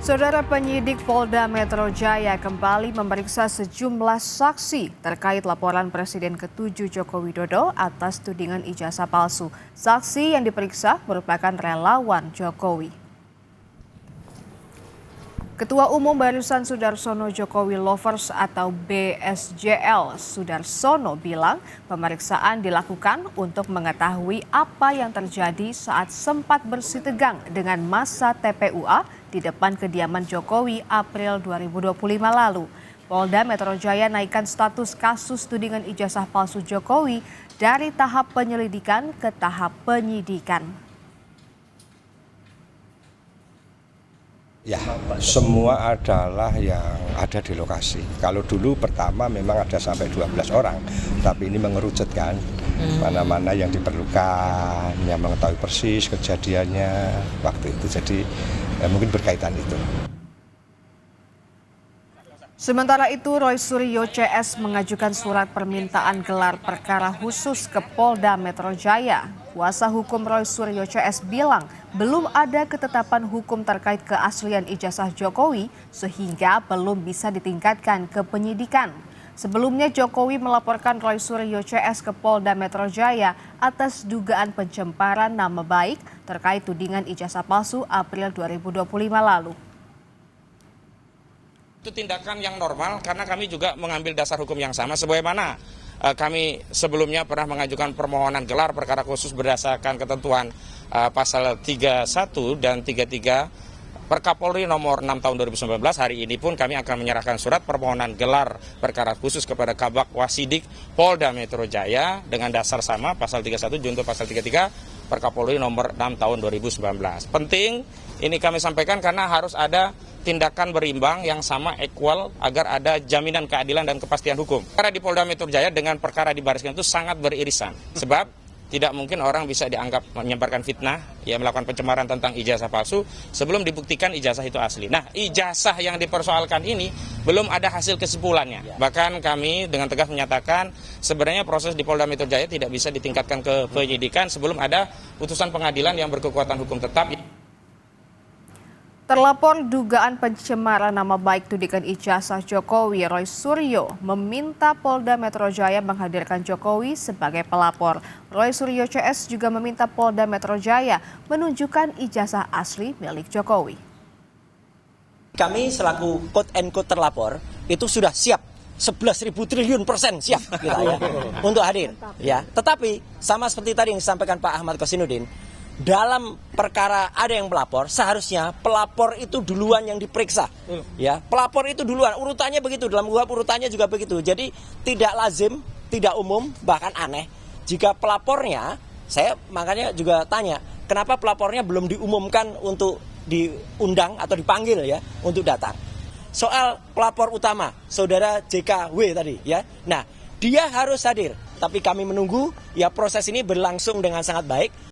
Saudara penyidik Polda Metro Jaya kembali memeriksa sejumlah saksi terkait laporan Presiden ke-7 Joko Widodo atas tudingan ijazah palsu. Saksi yang diperiksa merupakan relawan Jokowi. Ketua Umum Barisan Sudarsono Jokowi Lovers atau BSJL Sudarsono bilang pemeriksaan dilakukan untuk mengetahui apa yang terjadi saat sempat bersitegang dengan masa TPUA di depan kediaman Jokowi April 2025 lalu. Polda Metro Jaya naikkan status kasus tudingan ijazah palsu Jokowi dari tahap penyelidikan ke tahap penyidikan. Ya, semua adalah yang ada di lokasi. Kalau dulu pertama memang ada sampai 12 orang, tapi ini mengerucutkan mana-mana yang diperlukan, yang mengetahui persis kejadiannya waktu itu. Jadi mungkin berkaitan itu. Sementara itu, Roy Suryo CS mengajukan surat permintaan gelar perkara khusus ke Polda Metro Jaya. Kuasa hukum Roy Suryo CS bilang belum ada ketetapan hukum terkait keaslian ijazah Jokowi sehingga belum bisa ditingkatkan ke penyidikan. Sebelumnya Jokowi melaporkan Roy Suryo CS ke Polda Metro Jaya atas dugaan pencemaran nama baik terkait tudingan ijazah palsu April 2025 lalu. Itu tindakan yang normal karena kami juga mengambil dasar hukum yang sama sebagaimana kami sebelumnya pernah mengajukan permohonan gelar perkara khusus berdasarkan ketentuan pasal 31 dan 33 Perkapolri nomor 6 tahun 2019. Hari ini pun kami akan menyerahkan surat permohonan gelar perkara khusus kepada Kabak Wasidik Polda Metro Jaya dengan dasar sama pasal 31 junto pasal 33 Perkapolri nomor 6 tahun 2019. Penting ini kami sampaikan karena harus ada tindakan berimbang yang sama equal agar ada jaminan keadilan dan kepastian hukum. Perkara di Polda Metro Jaya dengan perkara di Baris Krim itu sangat beririsan. Sebab tidak mungkin orang bisa dianggap menyebarkan fitnah, ya melakukan pencemaran tentang ijazah palsu sebelum dibuktikan ijazah itu asli. Nah, ijazah yang dipersoalkan ini belum ada hasil kesimpulannya. Bahkan kami dengan tegas menyatakan sebenarnya proses di Polda Metro Jaya tidak bisa ditingkatkan ke penyidikan sebelum ada putusan pengadilan yang berkekuatan hukum tetap. Terlapor dugaan pencemaran nama baik tudingan ijazah Jokowi, Roy Suryo meminta Polda Metro Jaya menghadirkan Jokowi sebagai pelapor. Roy Suryo CS juga meminta Polda Metro Jaya menunjukkan ijazah asli milik Jokowi. Kami selaku quote and quote terlapor itu sudah siap 11.000 triliun % siap kita ya untuk hadir ya. Tetapi sama seperti tadi yang disampaikan Pak Ahmad Kosinudin, dalam perkara ada yang pelapor, seharusnya pelapor itu duluan yang diperiksa. Ya, pelapor itu duluan, urutannya begitu, dalam KUHP urutannya juga begitu. Jadi tidak lazim, tidak umum, bahkan aneh jika pelapornya, saya makanya juga tanya, kenapa pelapornya belum diumumkan untuk diundang atau dipanggil ya untuk datang. Soal pelapor utama, Saudara JKW tadi ya. Nah, dia harus hadir, tapi kami menunggu ya proses ini berlangsung dengan sangat baik.